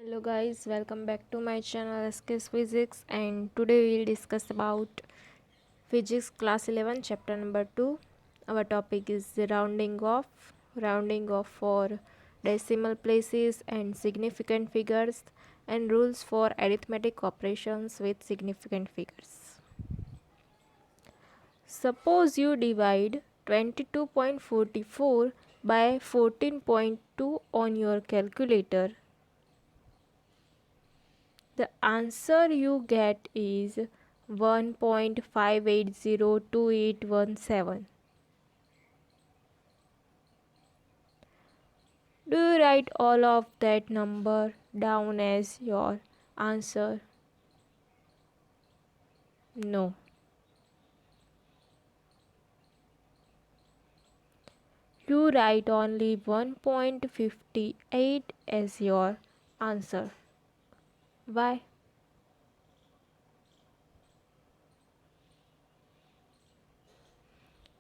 Hello guys, welcome back to my channel SKS Physics, and today we'll discuss about Physics class 11 chapter number 2. Our topic is the rounding off for decimal places and significant figures, and rules for arithmetic operations with significant figures. Suppose you divide 22.44 by 14.2 on your calculator. The answer you get is 1.580281. Do you write all of that number down as your answer? No. You write only 1.58 as your answer. Why?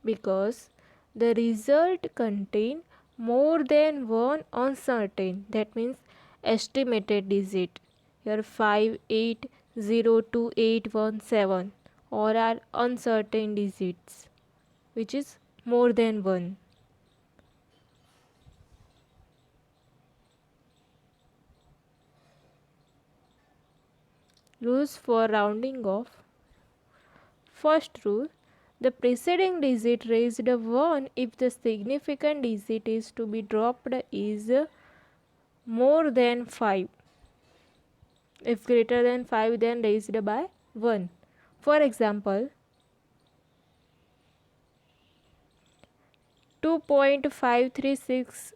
Because the result contain more than one uncertain, that means estimated digit. Here 580281 or are uncertain digits, which is more than one. Rules for rounding off. First rule, the preceding digit raised 1 if the significant digit is to be dropped is more than 5. If greater than 5, then raised by 1. For example, 2.536,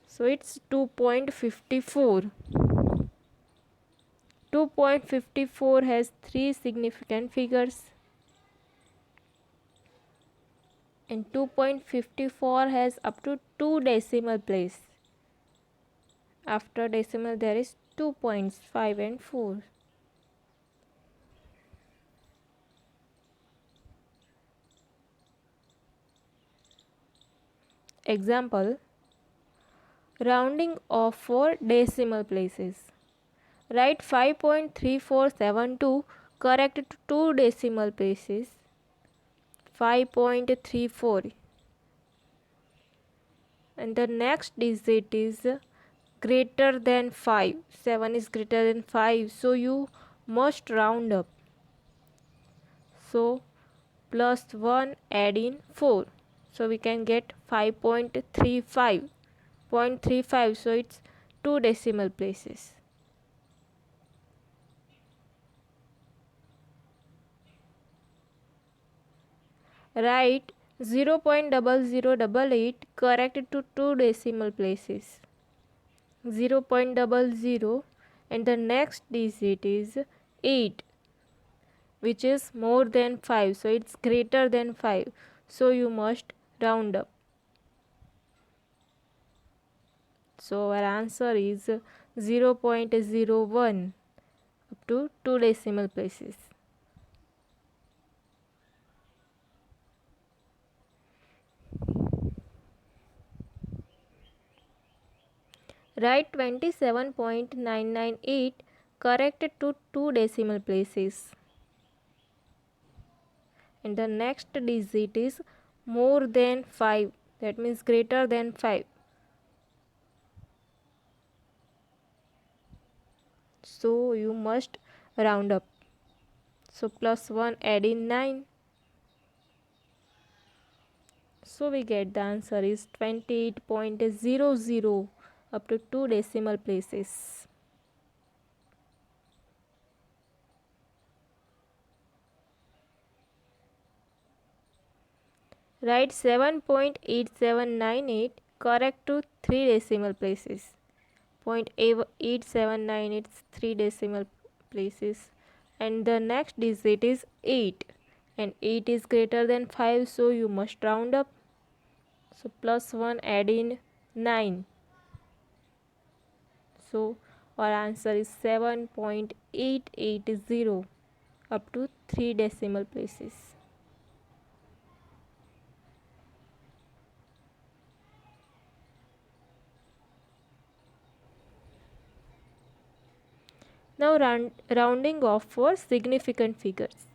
so it's 2.54. 2.54 has 3 significant figures, and 2.54 has up to 2 decimal place. After decimal there is 2 points, 5 and 4. Example, rounding off for decimal places. Write 5.3472 correct to 2 decimal places. 5.34, and the next digit is greater than 5. 7 is greater than 5, so you must round up. So plus 1 add in 4, so we can get 5.35. 0.35, so it's 2 decimal places. Write 0.0088 correct to 2 decimal places. 0.00, and the next digit is 8, which is more than 5, so it's greater than 5, so you must round up. So our answer is 0.01 up to 2 decimal places. Write 27.998 correct to 2 decimal places, and the next digit is more than 5, that means greater than 5, so you must round up. So plus 1 add in 9, so we get the answer is 28.00 up to 2 decimal places. Write 7.8798 correct to 3 decimal places. 0.8798 is 3 decimal places, and the next digit is 8, and 8 is greater than 5, so you must round up. So plus 1 add in 9, so our answer is 7.880 up to 3 decimal places. Now rounding off for significant figures.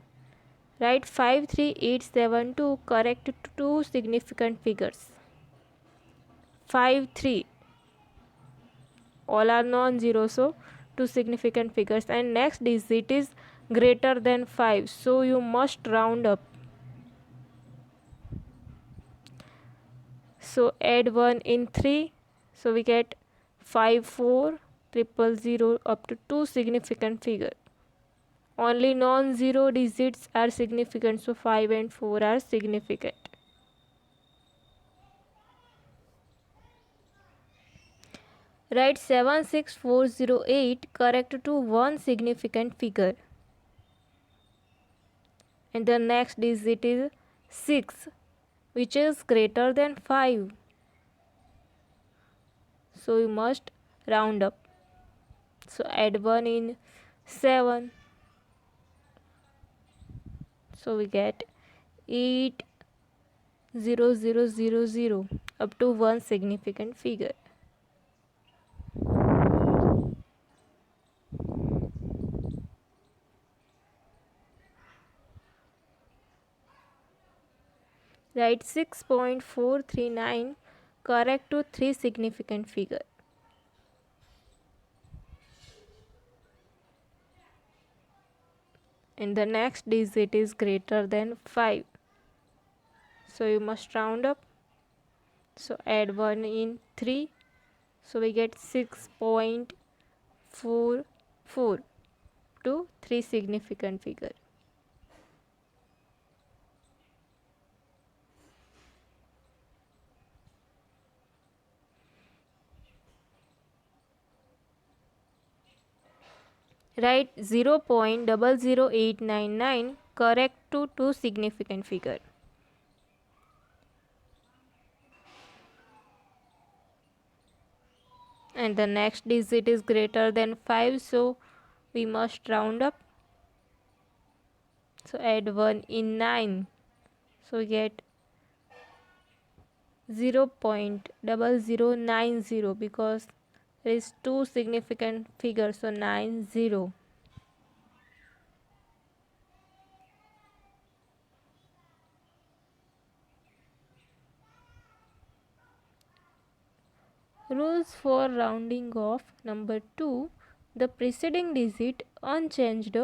Write 53872 correct to two significant figures. 5, 3. All are non-zero, so two significant figures. And next digit is greater than 5. So you must round up. So add 1 in 3. So we get 54000 up to two significant figures. Only non-zero digits are significant, so 5 and 4 are significant. Write 76408 correct to one significant figure. And the next digit is 6, which is greater than 5. So you must round up. So add 1 in 7. So we get 80000 up to one significant figure. Write 6.439 correct to three significant figure. And the next digit is greater than 5. So you must round up. So add 1 in 3. So we get 6.44 to three significant figure. Write 0.00899 correct to two significant figure. And the next digit is greater than 5, so we must round up. So add 1 in 9. So we get 0.0090 because there is two significant figures, so 90. Rules for rounding off. Number 2. The preceding digit unchanged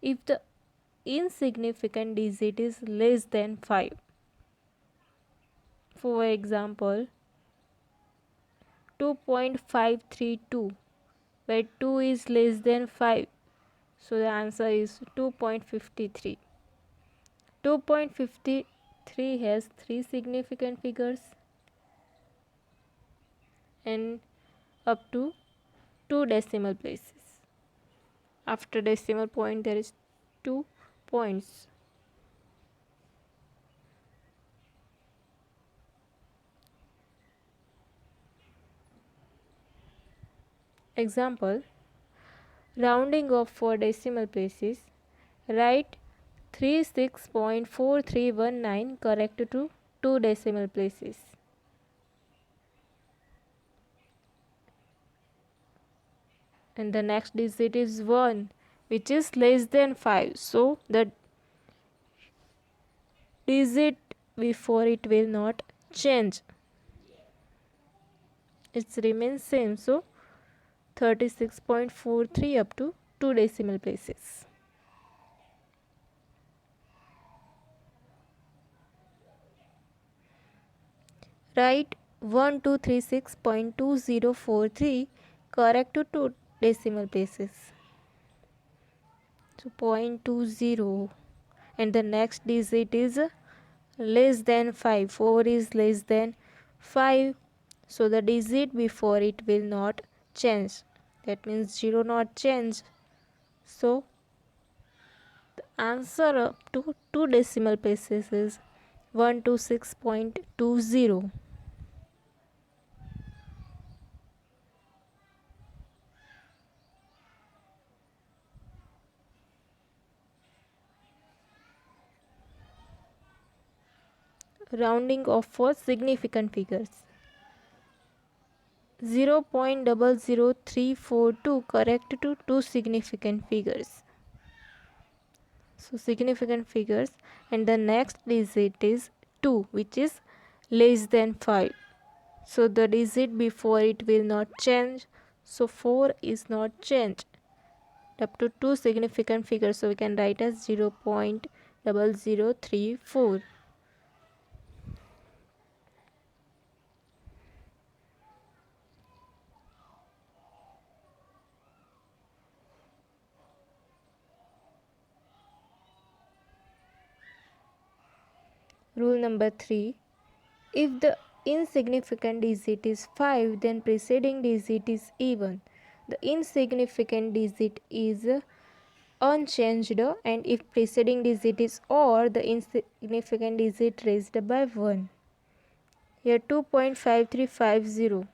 if the insignificant digit is less than 5. For example, 2.532, where 2 is less than 5. So the answer is 2.53. 2.53 has three significant figures and up to two decimal places. After decimal point there is 2 points. Example, rounding off for decimal places. Write 36.4319 correct to two decimal places. And the next digit is 1, which is less than 5. So the digit before it will not change. It remains same. So 36.43 up to two decimal places. Write 1236.2043 correct to two decimal places. So 0.20 and the next digit is less than 5. 4 is less than 5. So the digit before it will not change. That means 0 not change. So the answer up to two decimal places is 126.20. Rounding off for significant figures. 0.00342 correct to two significant figures. So significant figures, and the next digit is 2, which is less than 5. So the digit before it will not change. So 4 is not changed up to two significant figures. So we can write as 0.0034. Rule number 3. If the insignificant digit is 5, then preceding digit is even. The insignificant digit is unchanged, and if preceding digit is odd, the insignificant digit raised by 1. Here 2.5350.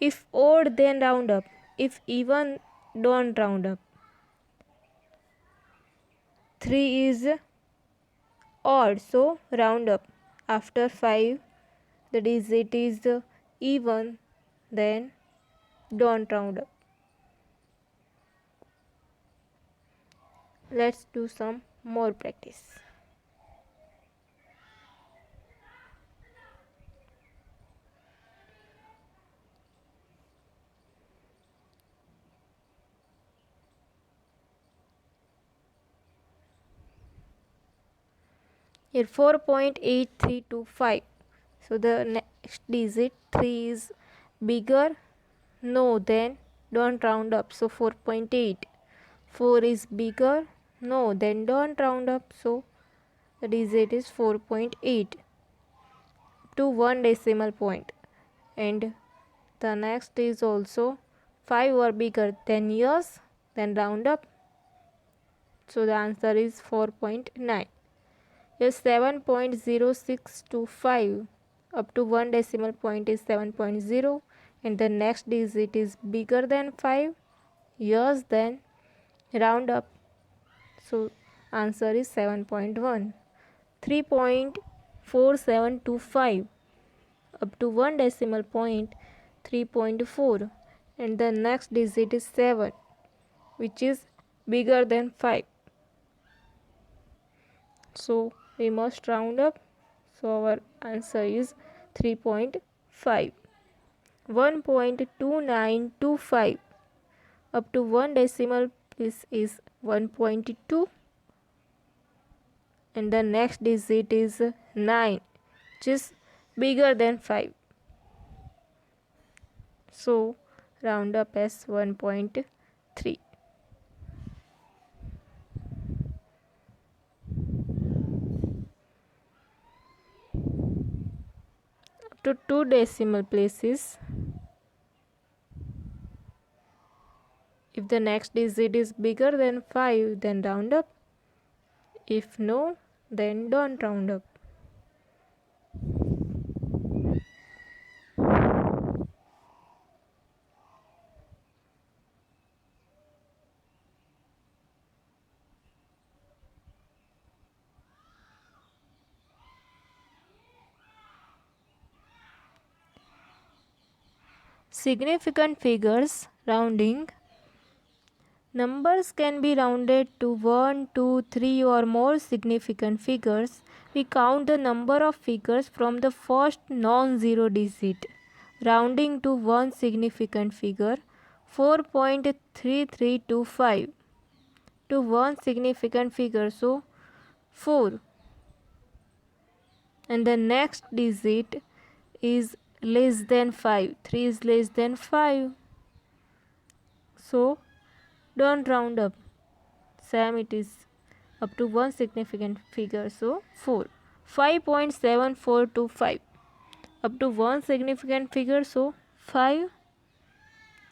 If odd, then round up. If even, don't round up. 3 is odd, so round up. After 5, the digit is even, then don't round up. Let's do some more practice. Here 4.8325. So the next digit 3 is bigger, no, then don't round up. So 4.8. 4 is bigger, no, then don't round up. So the digit is 4.8 to one decimal point. And the next is also 5 or bigger, then yes, then round up. So the answer is 4.9. Yes, 7.0625 up to one decimal point is 7.0, and the next digit is bigger than 5. Yes, then round up. So answer is 7.1. 3.4725 up to one decimal point 3.4, and the next digit is 7, which is bigger than 5. So we must round up. So our answer is 3.5. 1.2925 up to one decimal place is 1.2, and the next digit is 9, which is bigger than 5. So round up as 1.3. Up to two decimal places, if the next digit is bigger than 5, then round up. If no, then don't round up. Significant figures rounding. Numbers can be rounded to 1, 2, 3 or more significant figures. We count the number of figures from the first non-zero digit, rounding to one significant figure, 4.3325 to one significant figure, so 4, and the next digit is less than 5. 3 is less than 5, so don't round up. Same, it is up to one significant figure, so 4. 5.7425 up to one significant figure, so 5,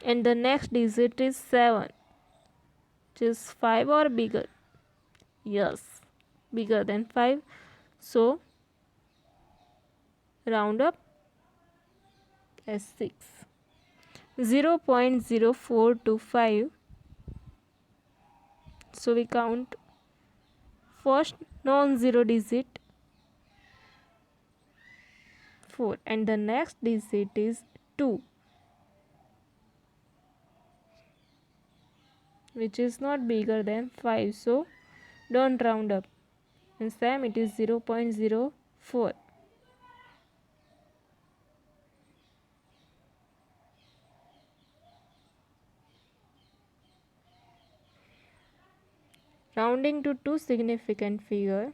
and the next digit is 7, which is 5 or bigger. Yes, bigger than 5, so round up as 6. 0.0425. So we count first non-zero digit 4 and the next digit is 2, which is not bigger than 5, so don't round up. In Sam it is 0.04. Rounding to two significant figure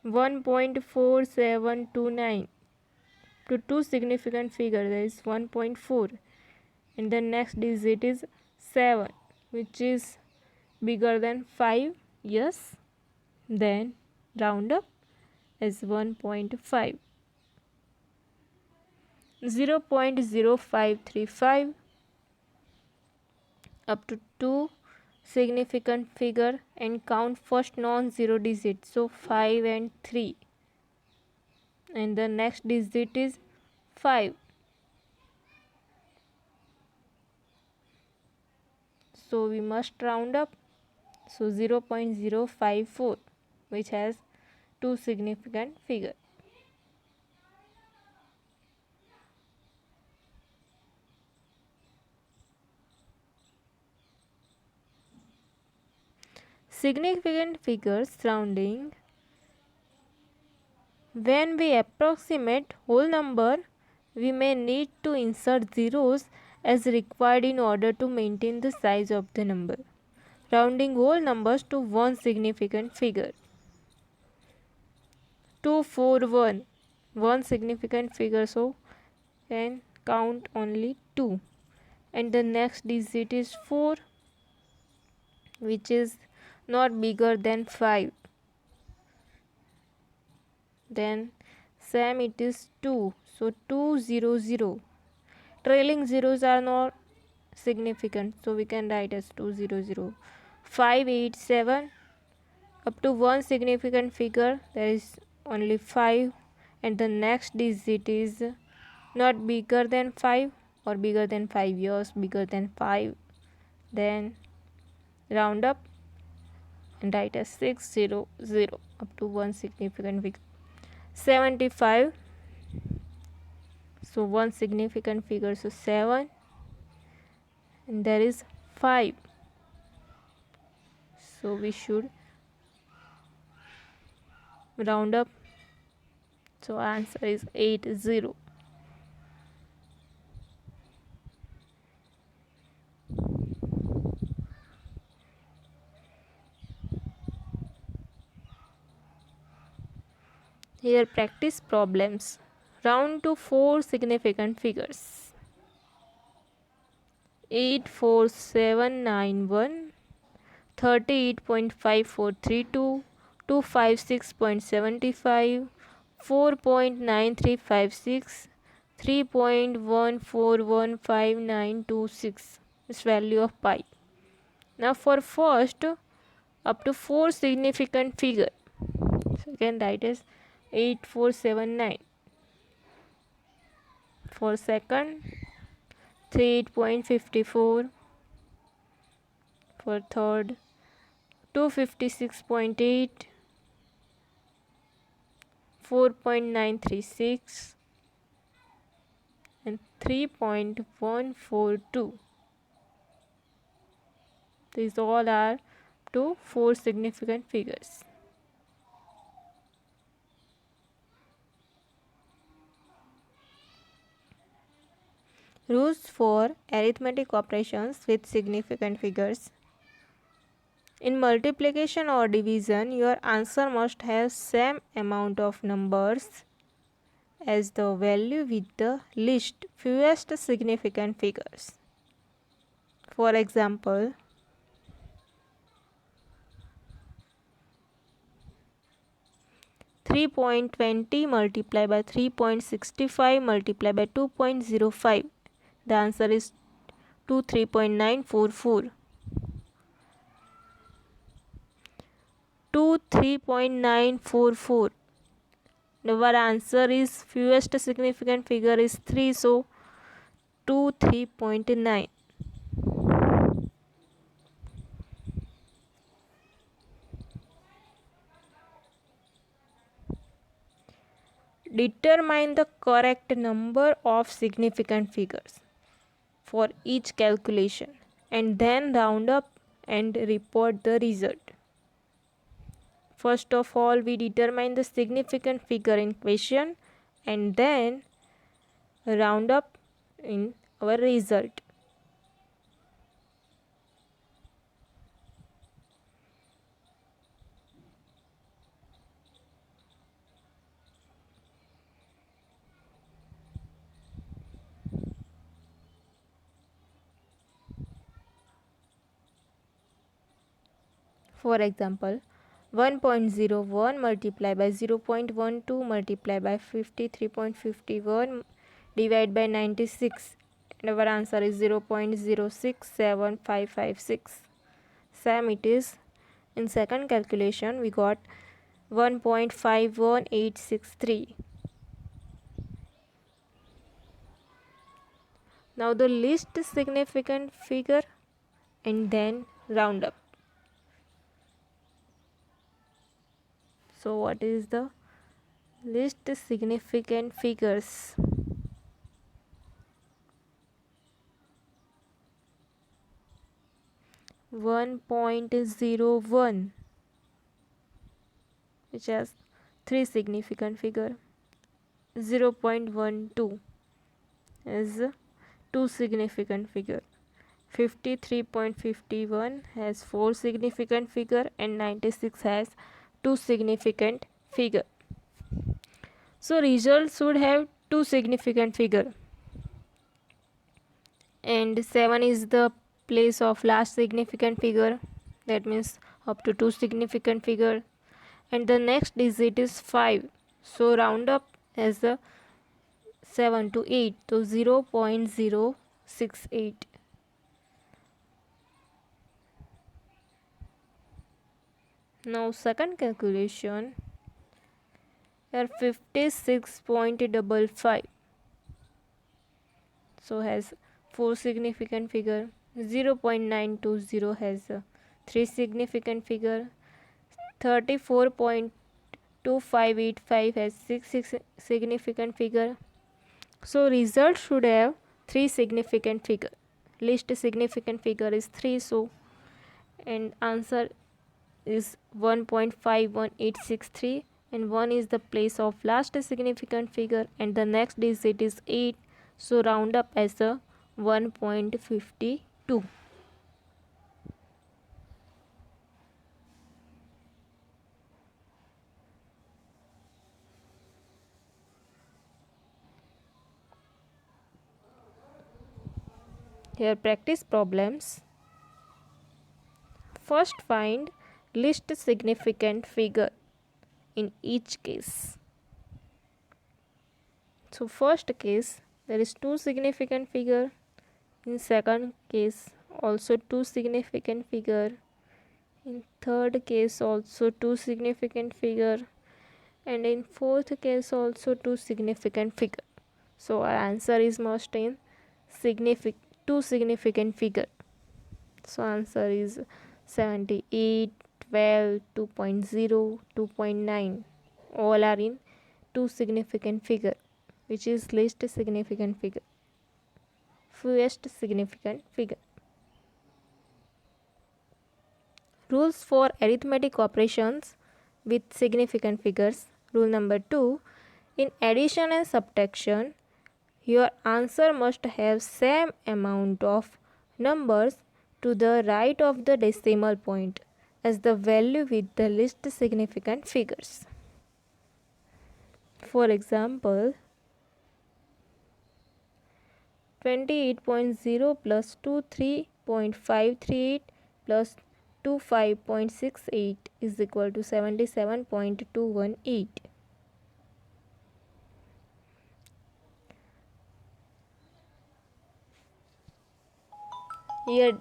1.4729. To two significant figure there is 1.4 and the next digit is 7, which is bigger than 5. Yes, then round up as 1.5. 0.0535 up to two significant figure and count first non-zero digit, so 5 and 3 and the next digit is 5, so we must round up, so 0.054, which has two significant figure. Significant figures rounding. When we approximate whole number, we may need to insert zeros as required in order to maintain the size of the number. Rounding whole numbers to one significant figure. 241, one significant figure, so can count only 2 and the next digit is 4, which is not bigger than 5. Then Sam it is 2, so 200. Trailing zeros are not significant, so we can write as 200. 587, up to one significant figure there is only 5 and the next digit is not bigger than 5 or bigger than 5 years, bigger than 5. Then round up and write as 600 up to one significant figure. 75, so one significant figure, so 7 and there is 5, so we should round up, so answer is 80. Here practice problems. Round to four significant figures. 84791, 38.5432, 256.75, 4.9356, 3.141596 is value of pi. Now for first up to four significant figure, so again write as 8479. For second 38.54. For third 256.8, 4.936 and 3.142. These all are to four significant figures. Rules for arithmetic operations with significant figures. In multiplication or division, your answer must have same amount of numbers as the value with the least fewest significant figures. For example, 3.20 multiplied by 3.65 multiplied by 2.05. The answer is 3.944. 3.944. Our answer is fewest significant figure is 3, so 3.9. determine the correct number of significant figures for each calculation and then round up and report the result. First of all, we determine the significant figure in question and then round up in our result. For example, 1.01 multiplied by 0.12 multiplied by 53.51 divided by 96, and our answer is 0.067556. Same it is. In second calculation we got 1.51863. Now the least significant figure and then round up. So what is the least significant figures? One 1.01, which has three significant figure. 0.12 is two significant figure. 53.51 has four significant figure and 96 has two significant figure. So result should have two significant figure, and 7 is the place of last significant figure, that means up to two significant figure, and the next digit is 5, so round up as a 7 to 8, so 0.068. Now second calculation, here 56.55, so has four significant figure. 0.920 has three significant figure. 34.2585 has six significant figure. So result should have three significant figure. Least significant figure is 3, so and answer is 1.51863, and 1 is the place of last significant figure and the next digit is 8, so round up as a 1.52. Here practice problems. First find least significant figure in each case. So first case there is two significant figure. In second case also two significant figure. In third case also two significant figure, and in fourth case also two significant figure. So our answer is must in two significant figure. So answer is 78, 12, 2.0, 2.9. All are in two significant figure, which is least significant figure, fewest significant figure. Rules for arithmetic operations with significant figures. Rule number 2. In addition and subtraction, your answer must have same amount of numbers to the right of the decimal point as the value with the least significant figures. For example, 28.0 plus 23.538 plus 25.68 is equal to 77.218. Here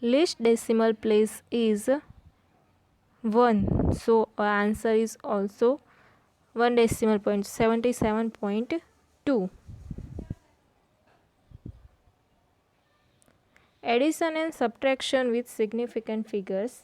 least decimal place is 1, so our answer is also 1 decimal point, 77.2. Addition and subtraction with significant figures.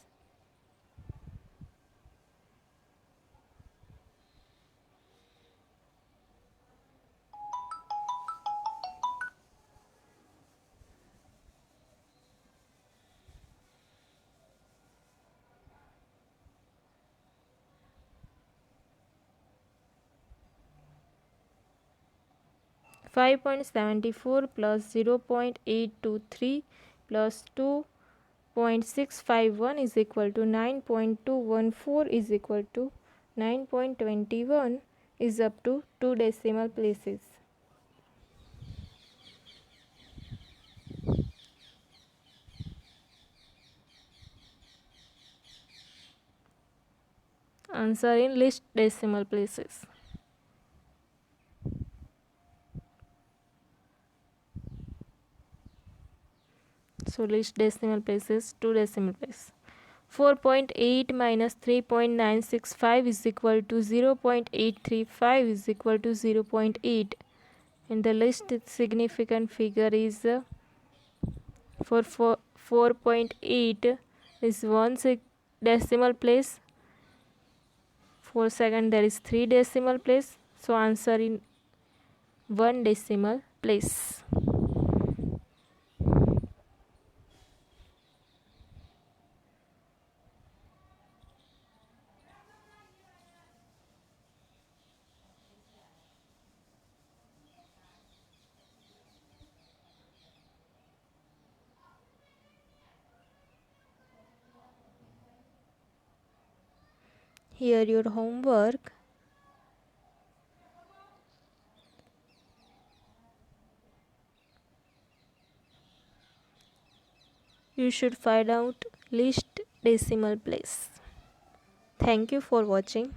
5.74 plus 0.823 plus 2.651 is equal to 9.214 is equal to 9.21 is up to 2 decimal places. Answer in least decimal places. So least decimal places, 2 decimal places. 4.8 minus 3.965 is equal to 0.835 is equal to 0.8, and the least significant figure is for 4.8 is 1 decimal place. For second there is 3 decimal place, so answer in 1 decimal place. Here your homework. You should find out least decimal place. Thank you for watching.